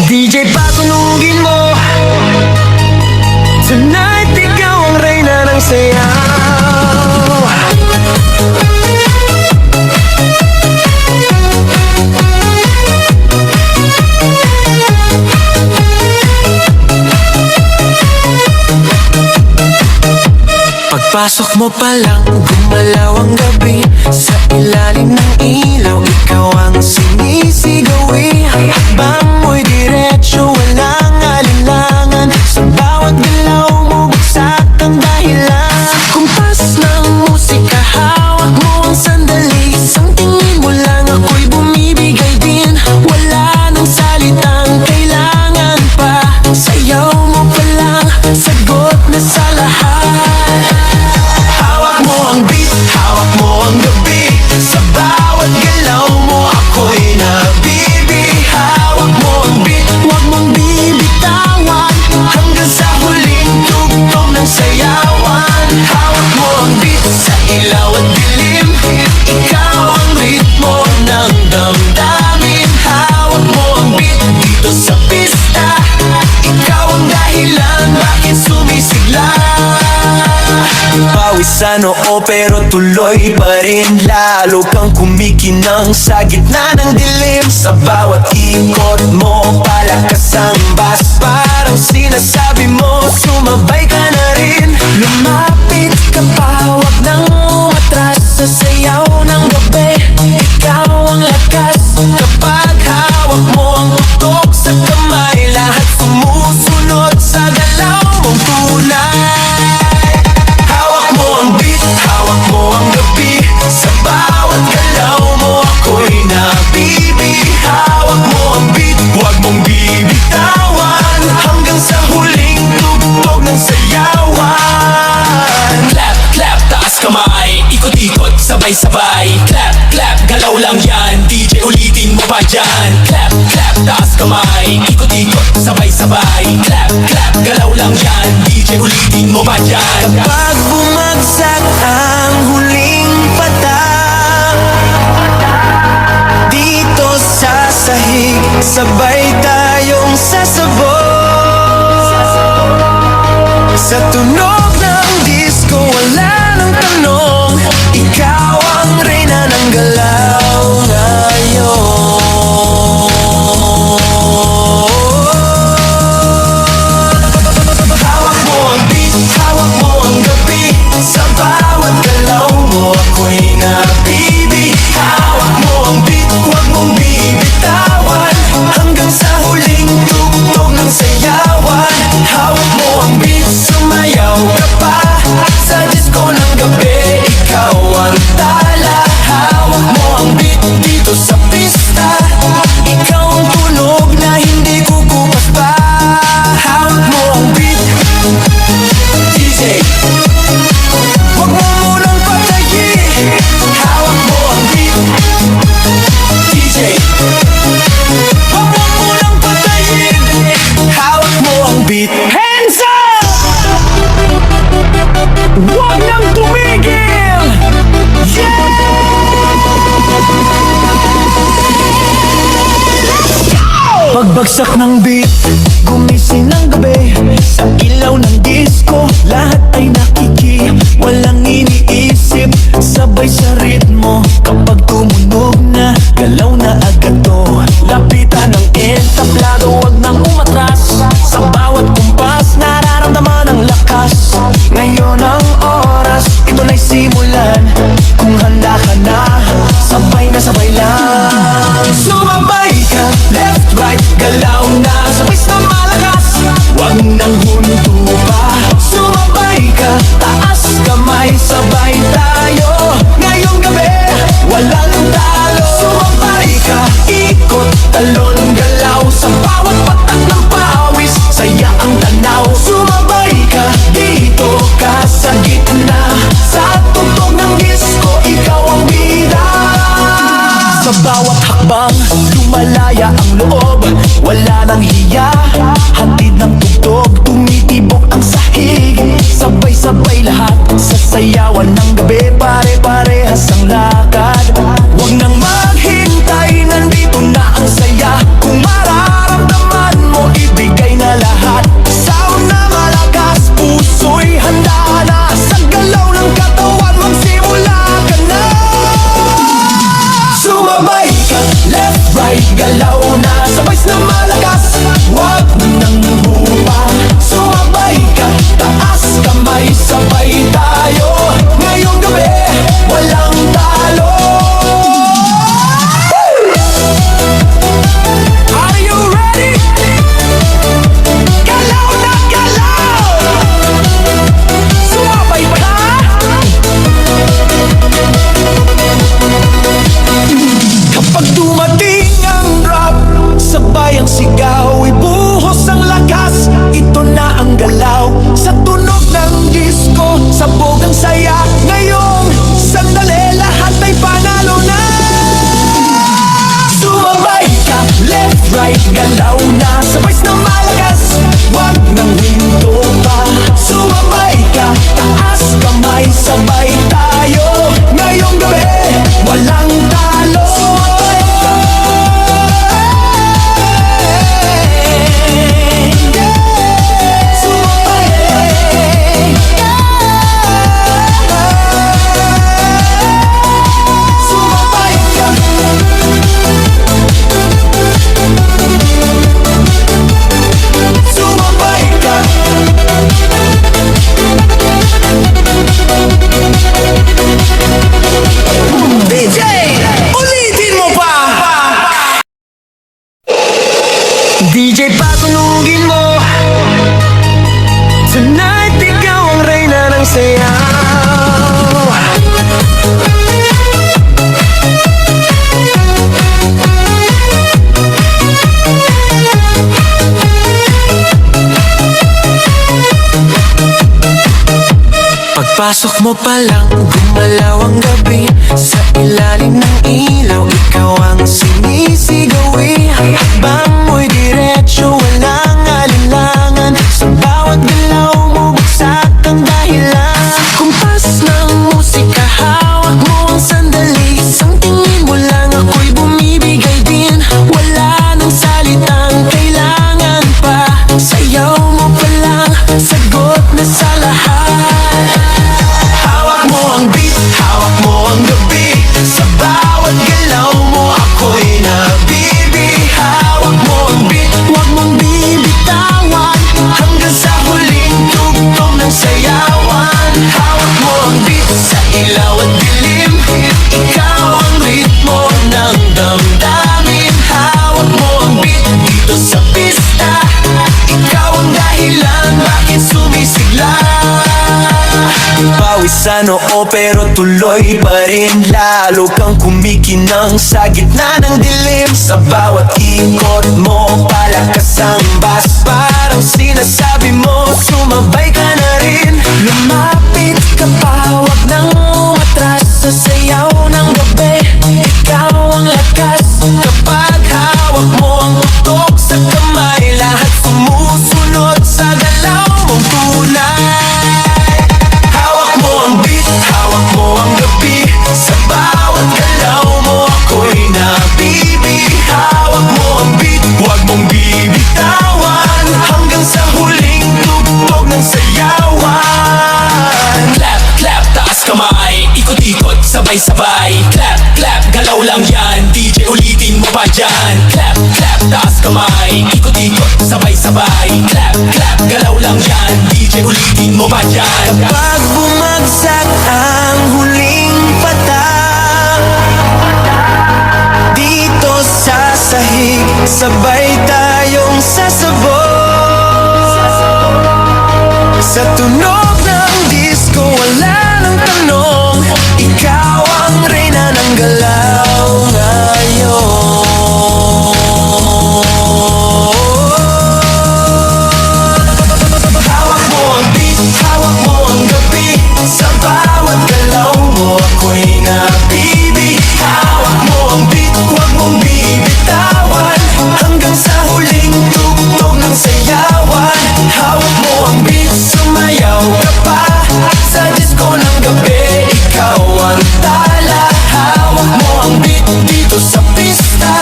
DJ patunugin mo, tonight ikaw ang reyna ng sayaw. Pagpasok mo pa lang, gumalaw ang gabi. Sa ilalim ng ilaw, ikaw ang sinisigawi. Hakbang mo'y diretso, walang alinlangan. Sa bawat galaw mo, bagsak ang dahilan. Kumpas ng musika, hawak mo ang sandali. Isang tingin mo lang, ako'y bumibigay din. Wala nang salitang kailangan pa. Sayaw mo pa lang, sagot na sa lahat. Hawak mo ang beat, hawak mo ang gabi. Sa bawat galaw mo, ako'y nabibi. Hawak mo ang beat, huwag mong bibitawan. Hanggang sa huling tugtog ng sayawan. Hawak mo ang beat, sa ilaw at dilim. Ikaw ang ritmo ng damdamin. Hawak mo ang beat, dito sa pista. Ikaw ang dahilan, bakit sumisigla. Pawisan oo pero tuloy pa rin. Lalo kang kumikinang sa gitna ng dilim. Sa bawat ikot mo, palakas ang bass. Parang sinasabi mo, sumabay ka na rin. Lumapit ka pa, wag nang umatras. Sa sayaw ng gabi, ikaw ang lakas. Kapag hawak mo ang tutok sa kamay, lahat sumusunod sa galaw mong tunay. Hawak mo ang beat, hawak mo ang gabi. Sa bawat galaw mo, ako'y nabibi. Hawak mo ang beat, huwag mong bibitawan. Hanggang sa huling tugtog ng sayawan. Clap, clap, taas kamay. Ikot-ikot, sabay-sabay. Clap, clap, galaw lang yan. DJ ulitin mo pa dyan. Clap, clap, taas kamay. Ikot-ikot, sabay-sabay. Clap, clap, galaw lang yan. DJ ulitin mo pa dyan. Pag bumagsak ang huling patak, dito sa sahig, sabay tayong sasabog. Sa tunog ng disco, wala nang tanong. Ikaw ang reyna ng galaw ngayon. Hawak mo ang beat, hawak mo ang gabi. Sa bawat galaw mo, ako'y nabibi. Hawak mo ang beat, huwag mong bibitawan. Hanggang sa huling tugtog ng sayawan. Hawak mo ang beat, sumayaw ka pa. Sa disco ng gabi, ikaw ang tala. Hawak mo ang beat, dito sa pista. Ikaw ang tunog na hindi kukupas pa. Hawak mo ang beat, DJ, huwag mo munang patayin. Hawak mo ang beat, DJ, huwag mo munang patayin. Hawak mo ang beat. Hands up! Huwag nang tumigil! Yeah! Pagbagsak ng beat, gumising ng gabi. Sa ilaw ng disco, lahat ay nakiki. Walang iniisip, sabay sa ritmo. Kapag tumunog na, galaw na agad to. Lapitan ng entablado, wag nang umatras. Sa bawat kumpas, nararamdaman ang lakas. Ngayon ang oras, ito na'y simulan. Kung handa ka na, sabay na sabay lang. Sumabay ka, left, right, galaw na. Sabay na malakas, wag nang huminto pa. Sumabay ka, taas kamay, sabay tayo. Ngayong gabi, walang talo. Sumabay ka, ikot, talon, galaw. Sa bawat patak ng pawis, saya ang tanaw. Sumabay ka, dito ka sa gitna. Sa tugtog ng disco, ikaw ang bida. Sa bawat hakbang, lumalaya ang loob. Wala nang hiya, hatid ng tugtog. Tumitibok ang sahig, sabay-sabay lahat. Sa sayawan ng gabi, pare-parehas ang lakad. Huwag nang maghintay, nandito na ang saya. Kung mararamdaman right, galaw na sabay na malakas. Wag nang hinto pa, sumabay ka. Taas kamay, sabay tayo. Ngayong gabi, walang talo. Sumabay ka. Sumabay ka. Sumabay ka. DJ, ulitin mo pa. DJ, patunugin mo. Tonight, ikaw ang reyna ng sayaw. Pagpasok mo pa lang, gumalaw ang gabi. Sa ilalim ng ilaw, ikaw ang sinisigawi. Hakbang mo'y diretso, walang alinlangan. Sa bawat galaw mo, bagsak ang dahilan. Kumpas ng musika, hawak mo ang sandali. Isang tingin mo lang, ako'y bumibigay din. Wala nang salitang kailangan pa. Sayaw mo pa lang, sagot na sa lahat. Hawak mo ang beat, hawak mo ang gabi. Sa bawat galaw mo, ako'y nabibi. Hawak mo ang beat, huwag mong bibitawan. Hanggang sa huling tugtog ng sayawan. Hawak mo ang beat, sa ilaw at dilim. Ikaw ang ritmo ng damdamin. Hawak mo ang beat, dito sa pista. Ikaw ang dahilan, bakit sumisigla. Pawisan oo pero tuloy pa rin. Lalo kang kumikinang sa gitna ng dilim. Sa bawat ikot mo, palakas ang bass. Parang sinasabi mo, sumabay ka na rin. Lumapit ka pa, wag nang umatras. Sa sayaw ng gabi, ikaw ang lakas. Kapag hawak mo ang utok sa kamay, lahat sumusunod sa galaw mong tunay. Hawak mo ang beat, hawak mo ang gabi. Sa bawat galaw mo, ako'y nabibi. Hawak mo ang beat, huwag mong bibitawan. Hanggang sa huling tugtog ng sayawan. Clap, clap, taas kamay. Ikot-ikot, sabay-sabay. Clap, clap, galaw lang yan. DJ, ulitin mo pa dyan. Clap, clap, taas kamay. Ikot-ikot, sabay-sabay. Clap, clap, galaw lang yan. DJ, ulitin mo pa dyan. Pag bumagsak ang huling patak, dito sa sahig, sabay tayong sasabog. Sa tunog ng disco, wala nang tanong. Ikaw ang reyna ng galaw ngayon. Hawak mo ang beat, hawak mo ang gabi. Sa bawat galaw mo, ako'y nabibi. Hawak mo ang beat, huwag mong bibitawan. Hanggang sa huling tugtog ng sayawan. Hawak mo ang beat, sumayaw ka pa. Sa disco ng gabi, ikaw ang tala. Hawak mo ang beat, dito sa pista.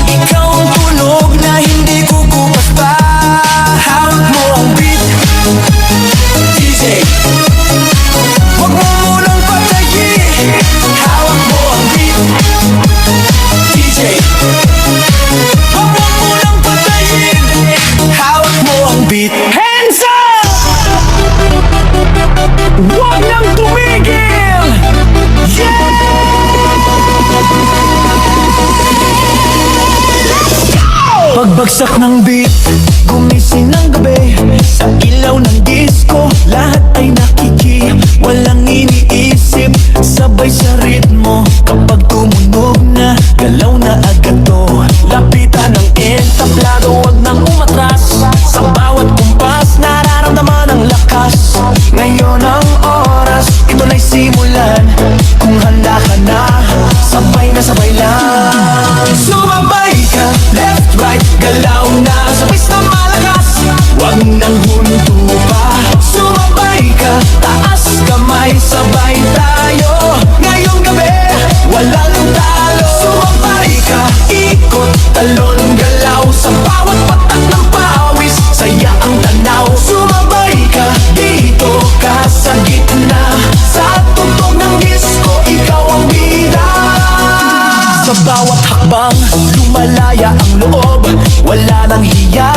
Ikaw ang tunog na hindi kukupas pa. Hawak mo ang beat, DJ, huwag mo munang patayin. Hawak mo ang beat, DJ, huwag mo munang patayin. Hawak mo ang beat. Hands up! Huwag nang tumigil! Yeah! Pagbagsak ng beat, gumising ng gabi. Sa ilaw ng disco, lahat ay nakiki. Walang iniisip, sabay sa ritmo. Kapag tumunog na, galaw na agad to. Lapitan ng entablado, wag nang umatras. Sa bawat kumpas, nararamdaman ang lakas. Ngayon ang oras, ito na'y simulan. Kung handa ka na, sabay na sabay lang. Sumabay ka, left, right, sabay na malakas. Huwag nang hunto pa, sumabay ka, taas kamay, sabay tayo. Ngayong gabi, walang talo. Sumabay ka, ikot, talon, galaw. Sa bawat patak ng pawis, saya ang tanaw. Sumabay ka, dito ka sa gitna. Sa tugtog ng disco, ikaw ang bida. Sa bawat hakbang, lumalaya ang loob. Wala nang hiya,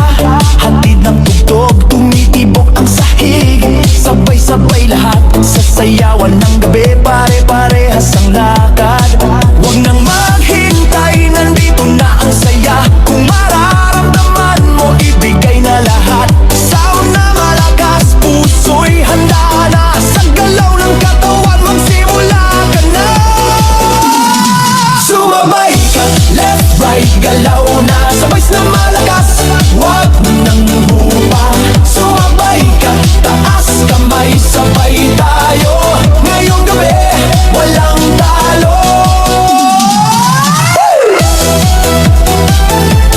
hatid ng tugtog. Tumitibok ang sahig, sabay-sabay lahat. Sa sayawan ng gabi, pare-parehas ang lakad. Huwag nang maghintay, nandito na ang saya. Kung mararamdaman mo, ibigay na lahat. Sound na malakas, puso'y handa na. Sa galaw ng katawan, magsimula ka na. Sumabay ka, left, right, galaw na. Sabay na malakas, huwag nang hupa. Sumabay ka, taas kamay, sabay tayo. Ngayong gabi, walang talo.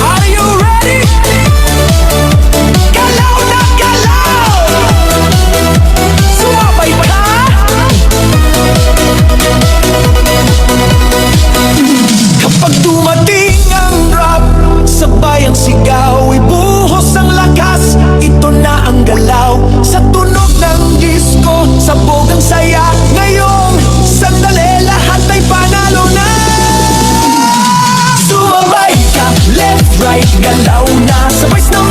Are you ready? Galaw na galaw! Sumabay ka! Kapag dumating ang drop, sabay ang sigaw, ibuhos ang lakas. Ito na ang galaw, sa tunog ng disco, sabog ang saya. Ngayong sandali, lahat ay panalo na. Sumabay ka, left, right, galaw na. Sabay na